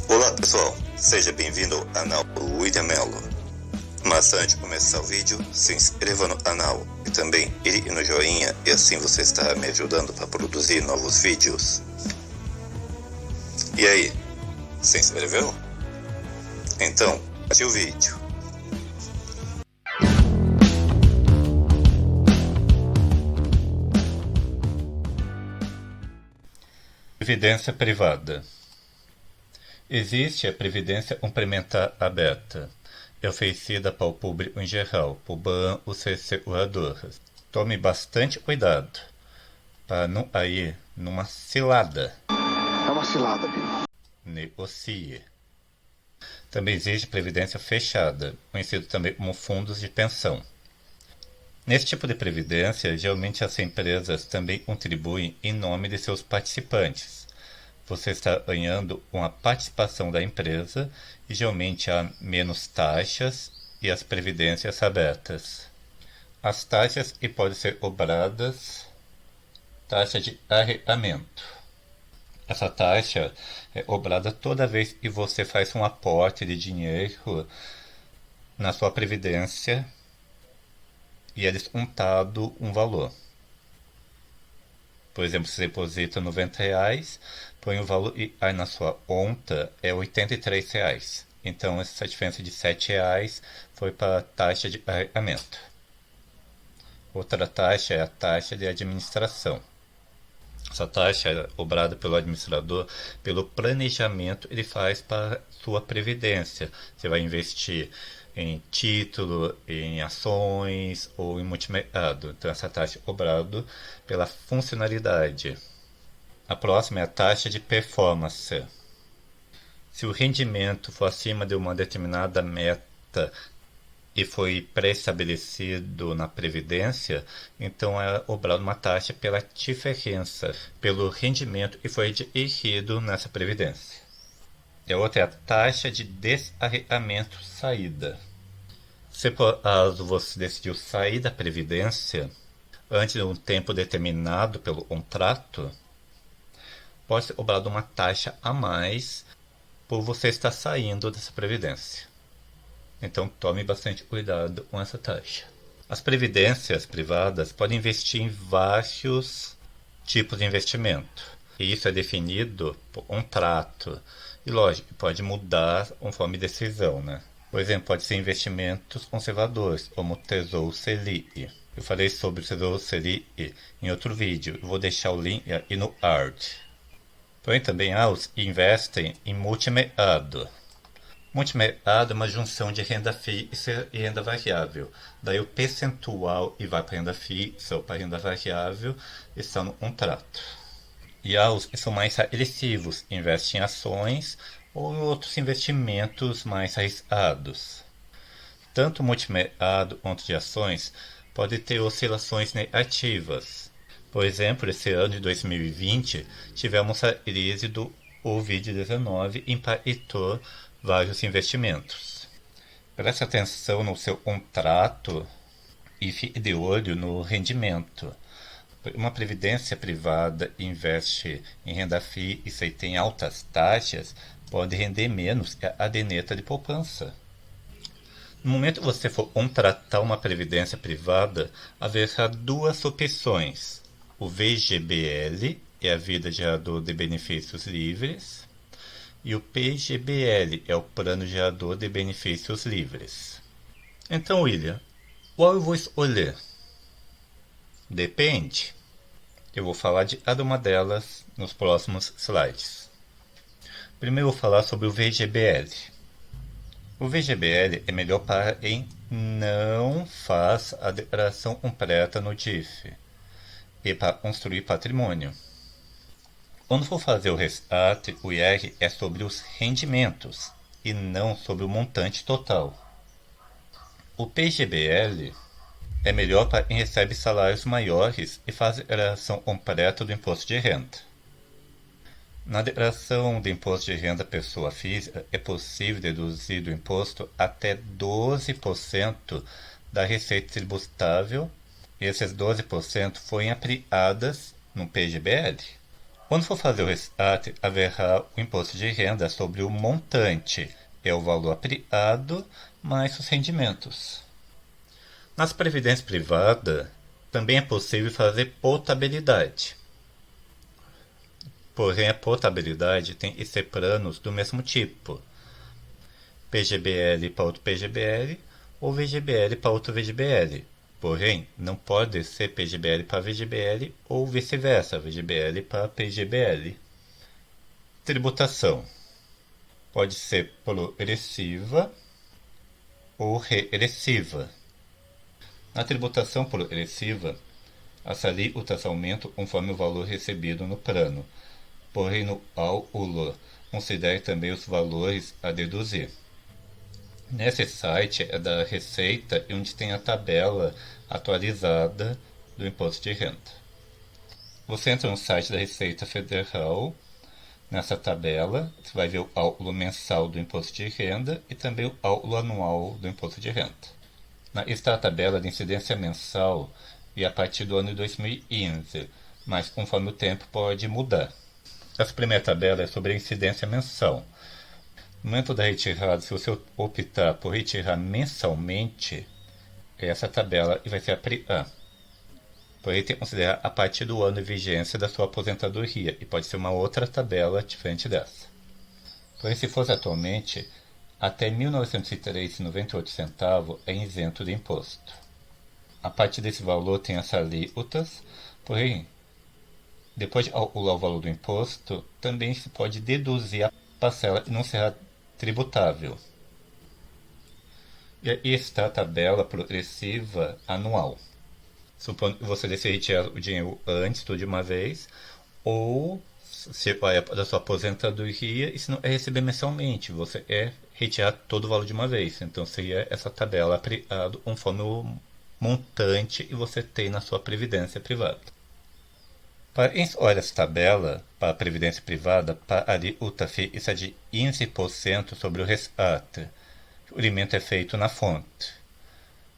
Olá pessoal, seja bem-vindo ao canal William Mello. Mas antes de começar o vídeo, se inscreva no canal e também clique no joinha e assim você estará me ajudando para produzir novos vídeos. E aí, se inscreveu? Então, assiste o vídeo. Previdência privada. Existe a previdência complementar aberta. É oferecida para o público em geral, para os seguradores. Tome bastante cuidado para não cair numa cilada. É uma cilada, viu? Negocie. Também existe previdência fechada, conhecido também como fundos de pensão. Nesse tipo de previdência, geralmente as empresas também contribuem em nome de seus participantes. Você está ganhando uma participação da empresa e geralmente há menos taxas e as previdências abertas. As taxas que podem ser cobradas, taxa de arrendamento. Essa taxa é cobrada toda vez que você faz um aporte de dinheiro na sua previdência e é descontado um valor. Por exemplo, se você deposita R$90, põe o valor e aí na sua conta é R$83. Então essa diferença de R$7 foi para a taxa de arrendamento. Outra taxa é a taxa de administração. Essa taxa é cobrada pelo administrador pelo planejamento que ele faz para sua previdência. Você vai investir em título, em ações ou em multimercado. Então essa taxa é cobrada pela funcionalidade. A próxima é a taxa de performance. Se o rendimento for acima de uma determinada meta e foi pré-estabelecido na Previdência, então é cobrada uma taxa pela diferença, pelo rendimento que foi adquirido nessa Previdência. E a outra é a taxa de desarrendamento saída. Se por acaso você decidiu sair da Previdência antes de um tempo determinado pelo contrato, pode ser cobrada uma taxa a mais por você estar saindo dessa Previdência. Então tome bastante cuidado com essa taxa. As previdências privadas podem investir em vários tipos de investimento. E isso é definido por contrato. E lógico, pode mudar conforme decisão, né? Por exemplo, pode ser investimentos conservadores, como o Tesouro Selic. Eu falei sobre o Tesouro Selic em outro vídeo. Eu vou deixar o link aí no card. Porém, também há os que investem em multimercado. Multimercado é uma junção de renda fixa e renda variável. Daí o percentual e vai para renda fixa ou para renda variável estão no contrato. E há os que são mais agressivos, investem em ações ou em outros investimentos mais arriscados. Tanto o multimercado quanto de ações pode ter oscilações negativas. Por exemplo, esse ano de 2020 tivemos a crise do Covid-19 e impactou vários investimentos. Preste atenção no seu contrato e fique de olho no rendimento. Uma previdência privada investe em renda fixa e tem altas taxas, pode render menos que a caderneta de poupança. No momento que você for contratar uma previdência privada, haverá duas opções. O VGBL é a Vida Gerador de Benefícios Livres, e o PGBL é o Plano Gerador de Benefícios Livres. Então, William, qual eu vou escolher? Depende. Eu vou falar de cada uma delas nos próximos slides. Primeiro eu vou falar sobre o VGBL. O VGBL é melhor para quem não faz a declaração completa no DIF e para construir patrimônio. Quando for fazer o resgate, o IR é sobre os rendimentos e não sobre o montante total. O PGBL é melhor para quem recebe salários maiores e faz a declaração completa do imposto de renda. Na declaração do imposto de renda pessoa física, é possível deduzir do imposto até 12% da receita tributável e esses 12% foram aplicadas no PGBL. Quando for fazer o resgate, haverá o imposto de renda sobre o montante, é o valor apriado mais os rendimentos. Nas previdências privadas, também é possível fazer portabilidade. Porém, a portabilidade tem que ser planos do mesmo tipo. PGBL para outro PGBL ou VGBL para outro VGBL. Porém, não pode ser PGBL para VGBL ou vice-versa, VGBL para PGBL. Tributação pode ser progressiva ou regressiva. Na tributação progressiva, as alíquotas aumentam conforme o valor recebido no plano, porém no cálculo considere também os valores a deduzir. Nesse site é da Receita onde tem a tabela atualizada do imposto de renda. Você entra no site da Receita Federal, nessa tabela você vai ver o cálculo mensal do imposto de renda e também o cálculo anual do imposto de renda. Está a tabela de incidência mensal e a partir do ano de 2015, mas conforme o tempo pode mudar. Essa primeira tabela é sobre a incidência mensal. No momento da retirada, se você optar por retirar mensalmente, essa tabela vai ser a. Porém, tem que considerar a partir do ano de vigência da sua aposentadoria, e pode ser uma outra tabela diferente dessa. Porém, se fosse atualmente, até R$ 1.903,98 é isento de imposto. A partir desse valor tem as alíquotas, porém, depois de calcular o valor do imposto, também se pode deduzir a parcela e não será tributável. E aí está a tabela progressiva anual. Supondo que você decida retirar o dinheiro antes, tudo de uma vez, ou se vai da sua aposentadoria e se não é receber mensalmente, você é retirar todo o valor de uma vez. Então seria essa tabela aplicada conforme o montante que você tem na sua previdência privada. Para instalar essa tabela para a previdência privada, para a alíquota fixa de 15% sobre o resgate. O pagamento é feito na fonte.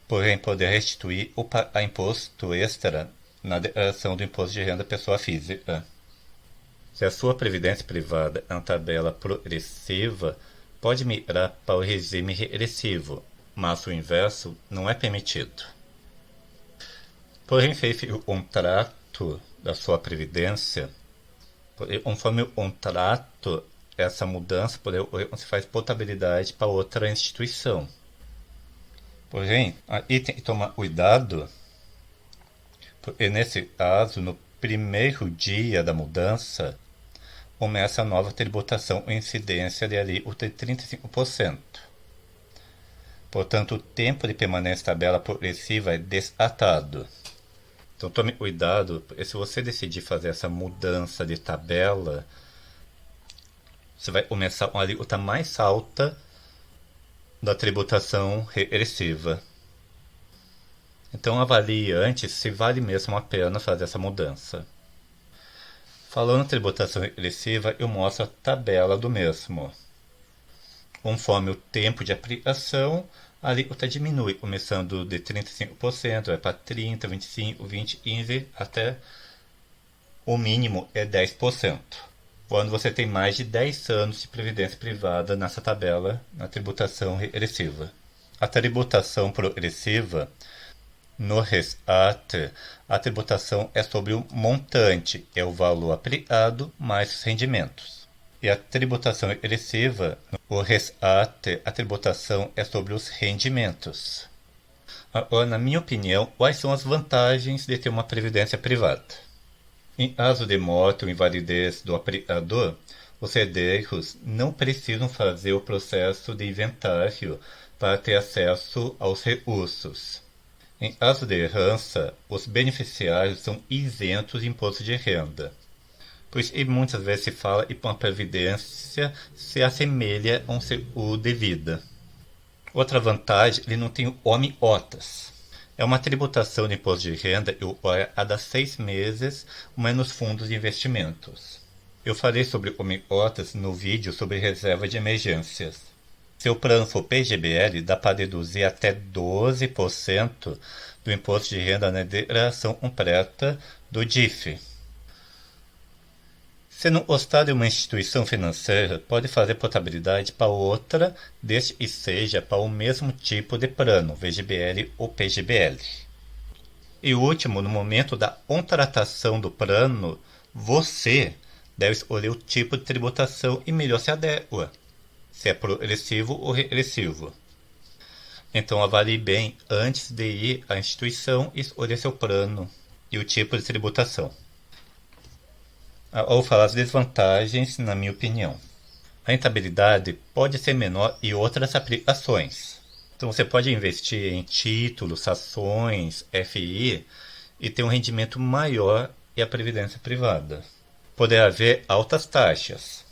Porém, poder restituir o imposto extra na declaração do imposto de renda pessoa física. Se a sua previdência privada é uma tabela progressiva, pode migrar para o regime regressivo, mas o inverso não é permitido. Porém, feito o contrato da sua previdência, conforme o contrato, essa mudança se faz portabilidade para outra instituição. Porém, aí tem que tomar cuidado, porque nesse caso, no primeiro dia da mudança, começa a nova tributação com incidência de alíquota de 35%. Portanto, o tempo de permanência da tabela progressiva é desatado. Então tome cuidado, porque se você decidir fazer essa mudança de tabela, você vai começar com a alíquota mais alta da tributação regressiva. Então avalie antes se vale mesmo a pena fazer essa mudança. Falando em tributação regressiva, eu mostro a tabela do mesmo. Conforme o tempo de aplicação, a alíquota diminui, começando de 35%, vai para 30%, 25%, 20%, 15%, até o mínimo é 10%. Quando você tem mais de 10 anos de previdência privada nessa tabela, na tributação regressiva. A tributação progressiva, no resgate, a tributação é sobre o montante, é o valor aplicado mais os rendimentos. E a tributação regressiva, o resgate, a tributação é sobre os rendimentos. Agora, na minha opinião, quais são as vantagens de ter uma previdência privada? Em caso de morte ou invalidez do aplicador, os herdeiros não precisam fazer o processo de inventário para ter acesso aos recursos. Em caso de herança, os beneficiários são isentos de imposto de renda. Pois muitas vezes se fala que uma previdência se assemelha a um seguro de vida. Outra vantagem, ele não tem omiotas. É uma tributação de imposto de renda e a cada 6 meses, menos fundos de investimentos. Eu falei sobre omiotas no vídeo sobre reserva de emergências. Se o plano for PGBL, dá para deduzir até 12% do imposto de renda na declaração completa do DIF. Sendo o Estado uma instituição financeira, pode fazer portabilidade para outra, desde que seja para o mesmo tipo de plano, VGBL ou PGBL. E último, no momento da contratação do plano, você deve escolher o tipo de tributação e melhor se adequa, se é progressivo ou regressivo. Então avalie bem antes de ir à instituição e escolher seu plano e o tipo de tributação. Ao falar as desvantagens, na minha opinião, a rentabilidade pode ser menor em outras aplicações. Então você pode investir em títulos, ações, FI e ter um rendimento maior e a previdência privada. Poderá haver altas taxas.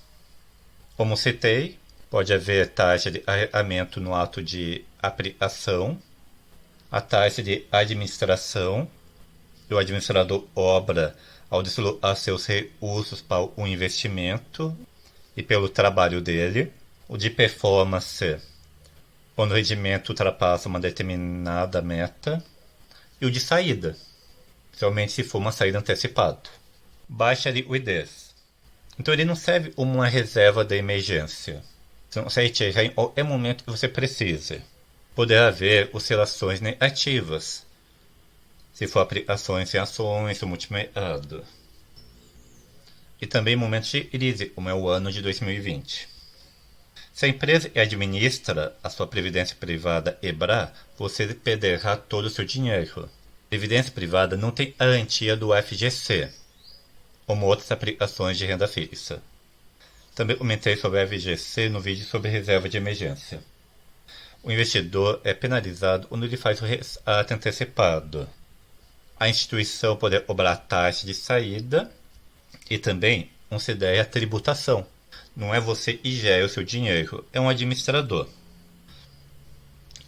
Como citei, pode haver taxa de arrendamento no ato de aplicação, a taxa de administração, e o administrador obra ao deslocar seus recursos para o investimento e pelo trabalho dele, o de performance, quando o rendimento ultrapassa uma determinada meta, e o de saída, principalmente se for uma saída antecipada. Baixa liquidez. Então ele não serve como uma reserva de emergência. Você não serve tirar em qualquer momento que você precise. Poderá haver oscilações negativas, se for aplicações em ações ou multimercado. E também momentos de crise, como é o ano de 2020. Se a empresa administra a sua previdência privada EBRA, você perderá todo o seu dinheiro. Previdência privada não tem garantia do FGC, como outras aplicações de renda fixa. Também comentei sobre a FGC no vídeo sobre reserva de emergência. O investidor é penalizado quando ele faz o resgate antecipado. A instituição poderá cobrar taxa de saída e também considere a tributação. Não é você que gera o seu dinheiro, é um administrador.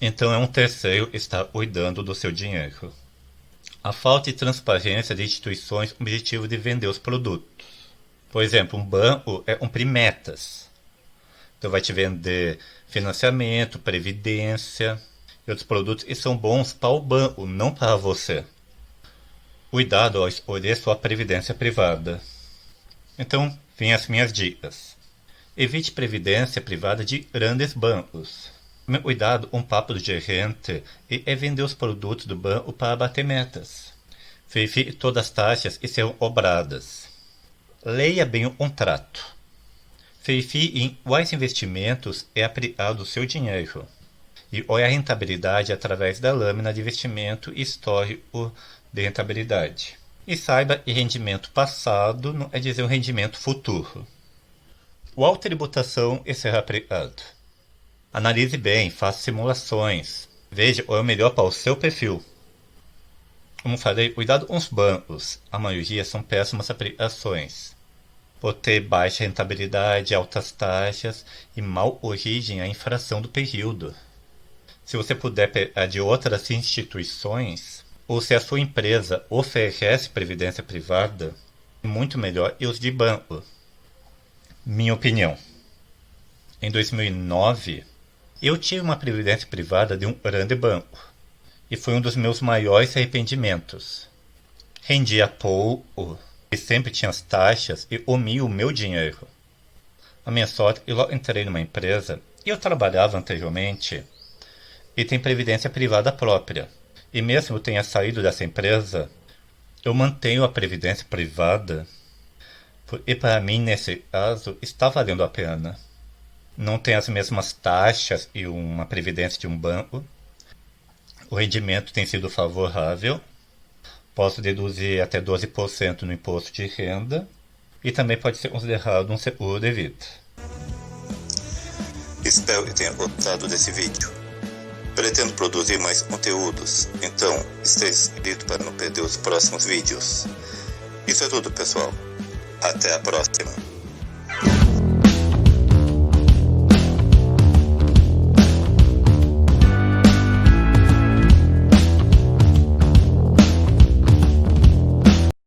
Então é um terceiro que está cuidando do seu dinheiro. A falta de transparência de instituições com o objetivo de vender os produtos. Por exemplo, um banco é cumprir metas. Então vai te vender financiamento, previdência e outros produtos que são bons para o banco, não para você. Cuidado ao escolher sua previdência privada. Então, vêm as minhas dicas. Evite previdência privada de grandes bancos. Tome cuidado com o papo do gerente e é vender os produtos do banco para bater metas. Verifique todas as taxas que serão cobradas. Leia bem o contrato. Verifique em quais investimentos é aplicado o seu dinheiro. E olhe a rentabilidade através da lâmina de investimento e histórico de rentabilidade. E saiba que rendimento passado não é dizer um rendimento futuro. Qual tributação será aplicado? Analise bem, faça simulações. Veja qual é o melhor para o seu perfil. Como falei, cuidado com os bancos. A maioria são péssimas aplicações. Por ter baixa rentabilidade, altas taxas e mal origem à infração do período. Se você puder pegar de outras instituições, ou se a sua empresa oferece previdência privada, é muito melhor e os de banco. Minha opinião. Em 2009, eu tive uma previdência privada de um grande banco, e foi um dos meus maiores arrependimentos. Rendia pouco, e sempre tinha as taxas e comia o meu dinheiro. A minha sorte, eu logo entrei numa empresa, e eu trabalhava anteriormente, e tem previdência privada própria. E mesmo eu tenha saído dessa empresa, eu mantenho a previdência privada, e para mim, nesse caso, está valendo a pena. Não tem as mesmas taxas e uma previdência de um banco. O rendimento tem sido favorável. Posso deduzir até 12% no imposto de renda. E também pode ser considerado um seguro de vida. Espero que tenha gostado desse vídeo. Pretendo produzir mais conteúdos, então esteja inscrito para não perder os próximos vídeos. Isso é tudo, pessoal. Até a próxima.